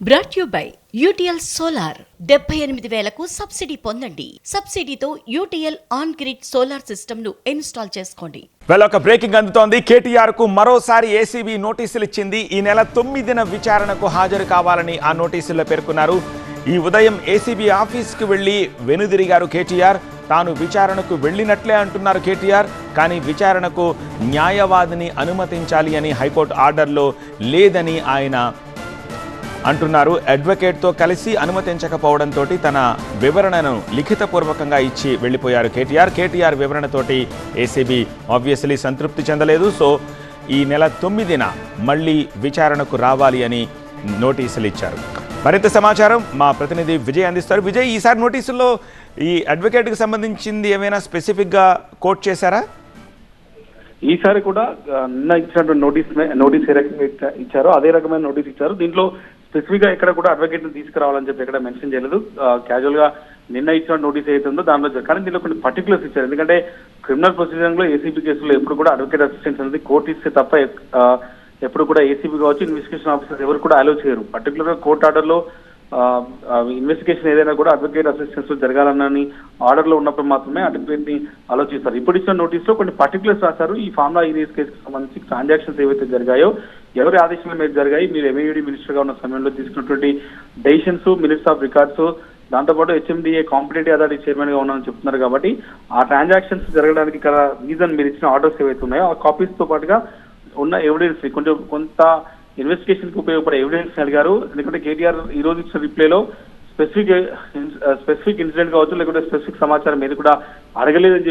Brought you by UTL solar 78,000కు subsidy పొందండి. సబ్సిడీతో UTL on grid solar system ను ఇన్స్టాల్ చేసుకోండి. ఒక బ్రేకింగ్ అందుతోంది. కేటీఆర్ కు మరోసారి ఏసీబీ నోటీసులు ఇచ్చింది. ఈ నెల 9న విచారణకు హాజరు కావాలని ఆ నోటీసుల్లో పేర్కొన్నారు. ఈ ఉదయం ఏసీబీ ఆఫీస్కి వెళ్లి వెనుదిరిగారు కేటీఆర్. తాను విచారణకు వెళ్ళినట్లే అంటున్నారు కేటీఆర్. కానీ విచారణకు న్యాయవాదిని అనుమతించాలి అని హైకోర్టు ఆర్డర్లో లేదని ఆయన అంటున్నారు. అడ్వకేట్తో కలిసి అనుమతించకపోవడంతో తన వివరణను లిఖితపూర్వకంగా ఇచ్చి వెళ్ళిపోయారు కేటీఆర్ వివరణతోటి ఏసీబీ ఆబ్వియస్లీ సంతృప్తి చెందలేదు. సో ఈ నెల 9న మళ్ళీ విచారణకు రావాలి అని నోటీసులు ఇచ్చారు. మరింత సమాచారం మా ప్రతినిధి విజయ్ అందిస్తారు. విజయ్, ఈసారి నోటీసుల్లో ఈ అడ్వకేట్కి సంబంధించింది ఏమైనా స్పెసిఫిక్గా కోట్ చేశారా? ఈసారి కూడా నిన్న ఇచ్చినటువంటి నోటీస్ ఏ రకంగా ఇచ్చారో అదే రకమైన నోటీస్ ఇచ్చారు. దీంట్లో స్పెసిఫిక్ గా ఎక్కడ కూడా అడ్వకేట్ ని తీసుకురావాలని చెప్పి ఎక్కడ మెన్షన్ చేయలేదు. క్యాజువల్ గా నిన్న ఇచ్చిన నోటీస్ ఏదైతే ఉందో దానిలో కానీ దీనిలో కొన్ని పర్టికులర్స్ ఇచ్చారు. ఎందుకంటే క్రిమినల్ ప్రొసీజరింగ్ లో ఏసీబీ కేసులో ఎప్పుడు కూడా అడ్వకేట్ అసిస్టెన్స్ అనేది కోర్టు ఇస్తే తప్ప ఎప్పుడు కూడా ఏసీబీ కావచ్చు ఇన్వెస్టిగేషన్ ఆఫీసర్స్ ఎవరు కూడా అలో చేయరు. పర్టికులర్ గా కోర్టు ఆర్డర్ లో ఇన్వెస్టిగేషన్ ఏదైనా కూడా అడ్వకేట్ అసిస్టెన్స్ జరగాలన్నని ఆర్డర్ లో ఉన్నప్పుడు మాత్రమే అడ్వకేట్ ని ఆలోచిస్తారు. ఇప్పుడు ఇచ్చిన నోటీస్ లో కొన్ని పర్టికులర్స్ రాశారు. ఈ ఫార్ములా ఈనీస్ కేసుకు సంబంధించి ట్రాన్సాక్షన్స్ ఏవైతే జరిగాయో, ఎవరి ఆదేశాల మీద జరిగాయి, మీరు ఎంఏయుడి మినిస్టర్ గా ఉన్న సమయంలో తీసుకున్నటువంటి డెసిషన్స్, మినిట్స్ ఆఫ్ రికార్డ్స్, దాంతోపాటు హెచ్ఎండిఏ కాంపిటేటివ్ అథారిటీ చైర్మన్ గా ఉన్నానని చెప్తున్నారు. కాబట్టి ఆ ట్రాన్సాక్షన్స్ జరగడానికి గల రీజన్ మీరు ఇచ్చిన ఆర్డర్స్ ఏవైతే ఉన్నాయో ఆ కాపీస్ తో పాటుగా ఉన్న ఎవిడెన్స్ కొంత ఇన్వెస్టిగేషన్ కి ఉపయోగపడే ఎవిడెన్స్ అడిగారు. ఎందుకంటే కేటీఆర్ ఈ రోజు ఇచ్చిన రిప్లైలో స్పెసిఫిక్ ఇన్సిడెంట్ కావచ్చు, లేకుంటే స్పెసిఫిక్ సమాచారం ఏది కూడా అడగలేదని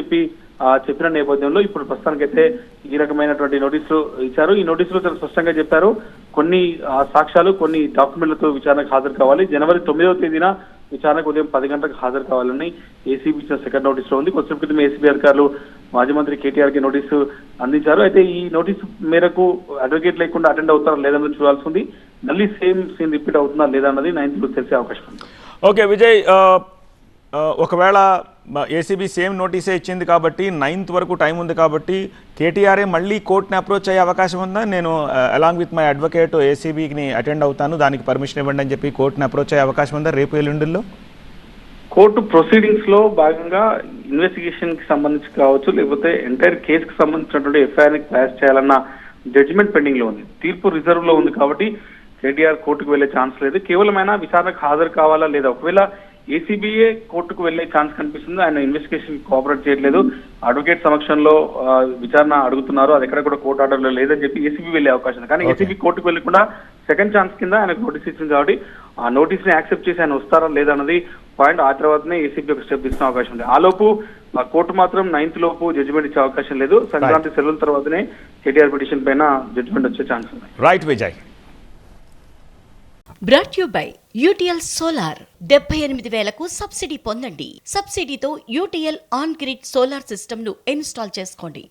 చెప్పిన నేపథ్యంలో ఇప్పుడు ప్రస్తుతానికైతే ఈ రకమైనటువంటి నోటీసులు ఇచ్చారు. ఈ నోటీసులో చాలా స్పష్టంగా చెప్పారు, కొన్ని సాక్ష్యాలు, కొన్ని డాక్యుమెంట్లతో విచారణకు హాజరు కావాలి. జనవరి 9వ తేదీన విచారణకు ఉదయం 10 గంటలకు హాజరు కావాలని ఏసీబీ ఇచ్చిన సెకండ్ నోటీస్ లో ఉంది. కొద్దిసేపు క్రితం ఏసీబీ అధికారులు మాజీ మంత్రి కేటీఆర్ కి నోటీసు అందించారు. అయితే ఈ నోటీసు మేరకు అడ్వకేట్ లేకుండా అటెండ్ అవుతారా లేదన్నది చూడాల్సి ఉంది. మళ్ళీ సేమ్ సీన్ రిపీట్ అవుతుందా లేదా అన్నది 9th తెలిసే అవకాశం ఉంది. ఓకే విజయ్, ఒకవేళ ఏసీబీ సేమ్ నోటీసే ఇచ్చింది కాబట్టి 9th వరకు టైం ఉంది కాబట్టి కేటీఆర్ఏ మళ్ళీ కోర్టుని అప్రోచ్ అయ్యే అవకాశం ఉందా? నేను అలాంగ్ విత్ మై అడ్వకేట్ ఏసీబీని అటెండ్ అవుతాను, దానికి పర్మిషన్ ఇవ్వండి అని చెప్పి కోర్టుని అప్రోచ్ అయ్యే అవకాశం ఉందా రేపు ఎల్లుండిలో? కోర్టు ప్రొసీడింగ్స్ లో భాగంగా ఇన్వెస్టిగేషన్ కి సంబంధించి కావచ్చు, లేకపోతే ఎంటైర్ కేసుకు సంబంధించినటువంటి ఎఫ్ఐఆర్ ని క్లాస్ చేయాలన్న జడ్జిమెంట్ పెండింగ్ లో ఉంది. తీర్పు రిజర్వ్ లో ఉంది కాబట్టి కేటీఆర్ కోర్టుకు వెళ్లే ఛాన్స్ లేదు. కేవలమైనా విచారణకు హాజరు కావాలా లేదా, ఒకవేళ ఏసీబీఏ కోర్టుకు వెళ్లే ఛాన్స్ కనిపిస్తుంది. ఆయన ఇన్వెస్టిగేషన్ కోఆపరేట్ చేయట్లేదు, అడ్వకేట్ సమక్షంలో విచారణ అడుగుతున్నారు, అది ఎక్కడ కూడా కోర్టు ఆర్డర్ లో లేదని చెప్పి ఏసీబీ వెళ్లే అవకాశం ఉంది. కానీ ఏసీబీ కోర్టుకు వెళ్లకుండా సెకండ్ ఛాన్స్ కింద ఆయనకు నోటీస్ ఇచ్చింది కాబట్టి ఆ నోటీస్ ని యాక్సెప్ట్ చేసి ఆయన వస్తారా లేదన్నది పాయింట్. ఆ తర్వాతనే ఏసీబీ ఒక స్టెప్ తీసుకునే అవకాశం ఉంది. ఆ లోపు కోర్టు మాత్రం 9th లోపు జడ్జిమెంట్ ఇచ్చే అవకాశం లేదు. సంక్రాంతి సెలవుల తర్వాతనే కేటీఆర్ పిటిషన్ పైన జడ్జిమెంట్ వచ్చే ఛాన్స్ ఉంది. Right Vijay. Brought you by UTL solar 78,000కు సబ్సిడీ పొందండి. సబ్సిడీతో UTL on grid solar system ను ఇన్స్టాల్ చేసుకోండి.